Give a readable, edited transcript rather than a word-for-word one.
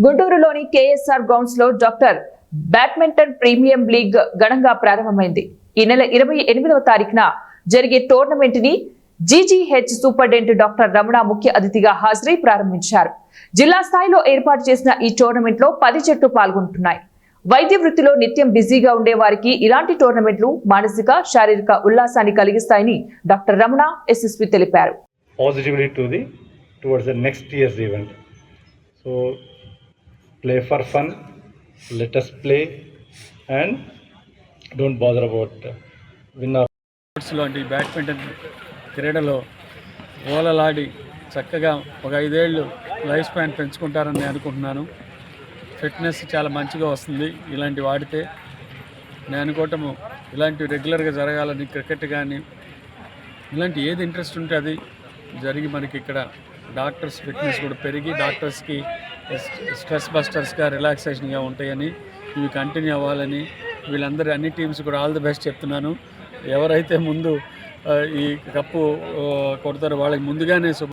గుంటూరులోని KSR grounds లో doctor badminton premium league ఘనంగా ప్రారంభమైంది. ఈ నెల 28వ తారీఖున జరిగే టోర్నమెంట్ ని జీజీహెచ్ సూపరింటెండెంట్ డాక్టర్ రమణ ముఖ్య అతిథిగా హాజరై ప్రారంభించారు. జిల్లా స్థాయిలో ఏర్పాటు చేసిన ఈ టోర్నమెంట్ లో 10 జట్లు పాల్గొంటున్నాయి. వైద్య వృత్తిలో నిత్యం బిజీగా ఉండే వారికి ఇలాంటి టోర్నమెంట్లు మానసిక, శారీరక ఉల్లాసాన్ని కలిగిస్తాయని డాక్టర్ రమణ ఎస్ఎస్పీ తెలిపారు. Towards the next year's event. So play for fun, let us play and don't bother about winner. లాంటి బ్యాడ్మింటన్ క్రీడలో ఓలలాడి చక్కగా ఒక 5 ఏళ్ళు లైఫ్ స్పాన్ పెంచుకుంటారని నేను అనుకుంటున్నాను. ఫిట్నెస్ చాలా మంచిగా వస్తుంది ఇలాంటి వాడితే. నేను అనుకోవటము ఇలాంటివి రెగ్యులర్గా జరగాలని, క్రికెట్ కానీ ఇలాంటి ఏది ఇంట్రెస్ట్ ఉంటే అది జరిగి మనకి ఇక్కడ డాక్టర్స్ ఫిట్నెస్ కూడా పెరిగి డాక్టర్స్కి స్ట్రెస్ బస్టర్స్గా, రిలాక్సేషన్గా ఉంటాయని, ఇవి కంటిన్యూ అవ్వాలని వీళ్ళందరూ అన్ని టీమ్స్ కూడా ఆల్ ది బెస్ట్ చెప్తున్నాను. ఎవరైతే ముందు ఈ కప్పు కొడతారో వాళ్ళకి ముందుగానే